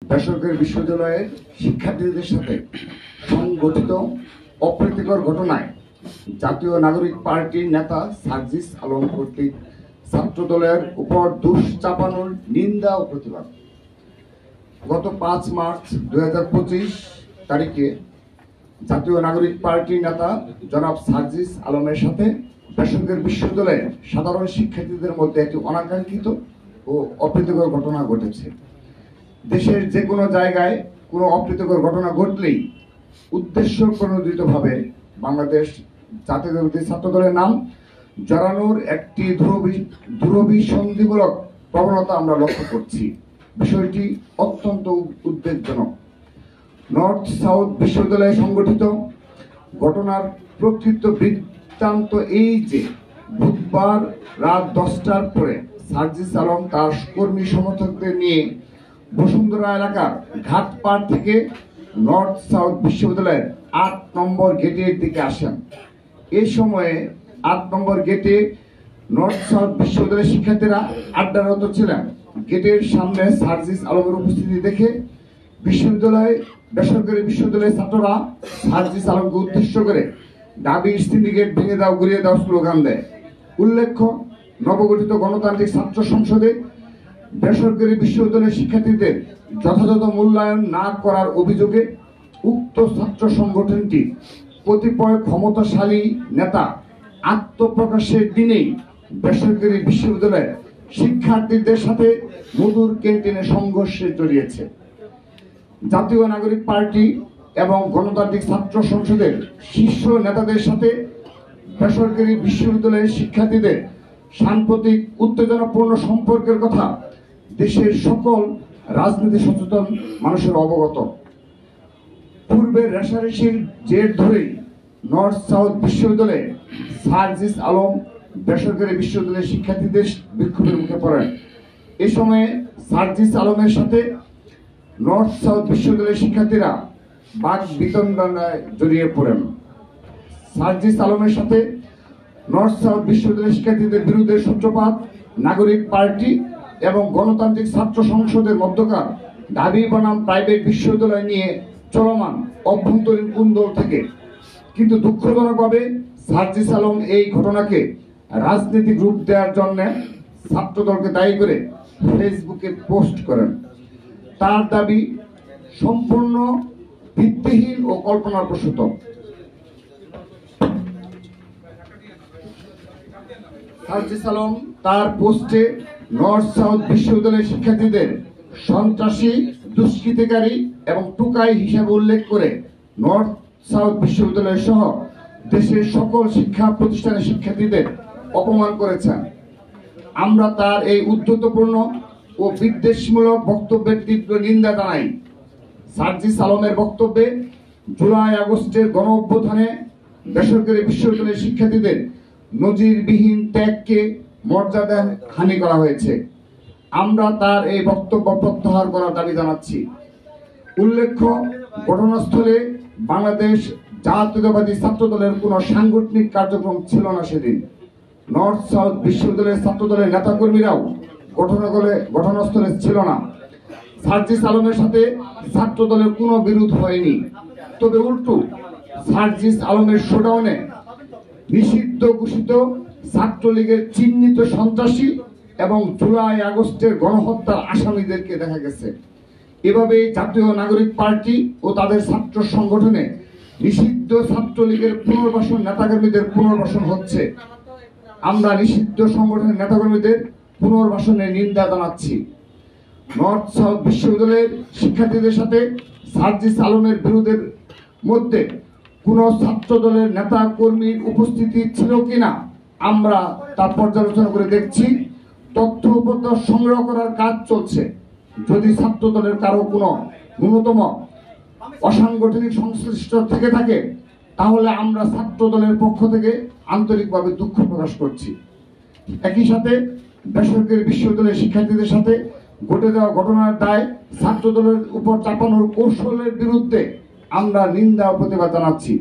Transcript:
বেসরকারি বিশ্ববিদ্যালয়ের শিক্ষার্থীদের সাথে সংগঠিত অপ্রীতিকর ঘটনায় জাতীয় নাগরিক পার্টির নেতা সার্জিস আলম কর্তৃক ছাত্রদলের উপর দোষ চাপানোর নিন্দা ও প্রতিবাদ। গত 5 মার্চ 2025 তারিখে জাতীয় নাগরিক পার্টির নেতা জনাব সার্জিস আলমের সাথে বেসরকারি বিশ্ববিদ্যালয়ের সাধারণ শিক্ষার্থীদের মধ্যে একটি অনাকাঙ্ক্ষিত ও অপ্রীতিকর ঘটনা ঘটেছে। দেশের যে কোনো জায়গায় কোনো অপ্রীতিকর ঘটনা ঘটলেই উদ্দেশ্য প্রণোদিতভাবে বাংলাদেশ জাতীয়তাবাদী ছাত্রদলের নাম জড়ানোর একটি দুরভিসন্ধিমূলক প্রবণতা আমরা লক্ষ্য করছি। বিষয়টি অত্যন্ত উদ্বেগজনক। নর্থ সাউথ বিশ্ববিদ্যালয়ে সংগঠিত ঘটনার প্রকৃত বৃত্তান্ত এই যে বুধবার রাত 10টার পরে সার্জিস আলম তার কর্মী সমর্থকদের নিয়ে বসুন্ধরা এলাকার ঘাটপাড় থেকে নর্থ সাউথ বিশ্ববিদ্যালয়ের 8 নম্বর গেটের দিকে আসেন। এই সময়ে 8 নম্বর গেটে নর্থ সাউথ বিশ্ববিদ্যালয়ের শিক্ষার্থীরা আড্ডারত ছিলেন। গেটের সামনে সার্জিস আলমের উপস্থিতি দেখে বেসরকারি বিশ্ববিদ্যালয়ের ছাত্ররা সার্জিস আলমকে উদ্দেশ্য করে দাবির সিন্ডিকেট ভেঙে দাও, গুড়িয়ে দাও স্লোগান দেয়। উল্লেখ্য, নবগঠিত গণতান্ত্রিক ছাত্র সংসদে বেসরকারি বিশ্ববিদ্যালয়ের শিক্ষার্থীদের যথাযথ মূল্যায়ন না করার অভিযোগে উক্ত ছাত্র সংগঠনটি কতিপয় ক্ষমতাশালী নেতা আত্মপ্রকাশের দিনেই বেসরকারি বিশ্ববিদ্যালয়ের শিক্ষার্থীদের সাথে মধুর ক্যান্টিনে সংঘর্ষে জড়িয়েছে। জাতীয় নাগরিক পার্টি এবং গণতান্ত্রিক ছাত্র সংসদের শীর্ষ নেতাদের সাথে বেসরকারি বিশ্ববিদ্যালয়ের শিক্ষার্থীদের সাম্প্রতিক উত্তেজনাপূর্ণ সম্পর্কের কথা দেশের সকল রাজনীতি সচেতন মানুষের অবগত। পূর্বের রেশারেশির জের ধরেই নর্থ সাউথ বিশ্ববিদ্যালয়ে সার্জিস আলম বেসরকারি বিশ্ববিদ্যালয়ের শিক্ষার্থীদের বিক্ষোভের মুখে পড়েন। এ সময়ে সার্জিস আলমের সাথে নর্থ সাউথ বিশ্ববিদ্যালয়ের শিক্ষার্থীরা বাক বিতণ্ডায় জড়িয়ে পড়েন। সার্জিস আলমের সাথে নর্থ সাউথ বিশ্ববিদ্যালয়ের শিক্ষার্থীদের বিরুদ্ধে সূত্রপাত নাগরিক পার্টি এবং গণতান্ত্রিক ছাত্র সংসদের মধ্যকার দাবি বনাম প্রাইভেট বিশ্ববিদ্যালয় নিয়ে চলমান অভ্যন্তরীণ কুন্দল থেকে। কিন্তু দুঃখজনকভাবে সার্জিস আলম এই ঘটনাকে রাজনৈতিক রূপ দেওয়ার জন্য ছাত্রদলকে দায়ী করে ফেসবুকে পোস্ট করেন। তার দাবি সম্পূর্ণ ভিত্তিহীন ও কল্পনাপ্রসূত। সার্জিস আলম তার পোস্টে নর্থ সাউথ বিশ্ববিদ্যালয়ের শিক্ষার্থীদের সন্ত্রাসী, দুষ্কৃতিকারী এবং টুকাই হিসাবে উল্লেখ করে নর্থ সাউথ বিশ্ববিদ্যালয় সহ দেশের সকল শিক্ষা প্রতিষ্ঠানের শিক্ষার্থীদের অপমান করেছেন। আমরা তার এই উদ্ধতপূর্ণ ও বিদ্বেষমূলক বক্তব্যের তীব্র নিন্দা জানাই। সার্জিস আলমের বক্তব্যে জুলাই আগস্টের গণ অভ্যুত্থানে বেসরকারি বিশ্ববিদ্যালয়ের শিক্ষার্থীদের নজিরবিহীন ত্যাগকে মর্যাদা হানি করা হয়েছে। আমরা তার এই বক্তব্য প্রত্যাহার করার দাবি জানাচ্ছি। উল্লেখ্য, ঘটনাস্থলে বাংলাদেশ জাতীয়তাবাদী ছাত্রদলের কোনো সাংগঠনিক কার্যক্রম ছিল না সেদিন। নর্থ সাউথ বিশ্ববিদ্যালয়ের ছাত্রদলের নেতাকর্মীরাও ঘটনাস্থলে ছিল না। সার্জিস আলমের সাথে ছাত্রদলের কোনো বিরোধ হয়নি। তবে উল্টো সার্জিস আলমের শোডাউনে নিষিদ্ধ ঘোষিত ছাত্রলীগের চিহ্নিত সন্ত্রাসী এবং জুলাই আগস্টের গণহত্যার আসামিদেরকে দেখা গেছে। এভাবে জাতীয় নাগরিক পার্টি ও তাদের ছাত্র সংগঠনে নিষিদ্ধ ছাত্রলীগের পুনর্বাসন নেতাকর্মীদের পুনর্বাসন হচ্ছে। আমরা নিষিদ্ধ সংগঠনের নেতাকর্মীদের পুনর্বাসনের নিন্দা জানাচ্ছি। নর্থ সাউথ বিশ্ববিদ্যালয়ের শিক্ষার্থীদের সাথে সার্জিস আলমের বিরোধের মধ্যে কোন ছাত্র দলের নেতা কর্মীর উপস্থিতি ছিল কিনা আমরা তা পর্যালোচনা করে দেখছি। তথ্য উপত্য সংগ্রহ করার কাজ চলছে। যদি ছাত্র দলের কারো কোনো ন্যূনতম অসাংগঠনিক সংশ্লিষ্ট থেকে থাকে তাহলে আমরা ছাত্র দলের পক্ষ থেকে আন্তরিকভাবে দুঃখ প্রকাশ করছি। একই সাথে বেসরকারি বিশ্ববিদ্যালয়ের শিক্ষার্থীদের সাথে ঘটে যাওয়া ঘটনার দায় ছাত্র দলের উপর চাপানোর কৌশলের বিরুদ্ধে আমরা নিন্দা ও প্রতিবাদ জানাচ্ছি।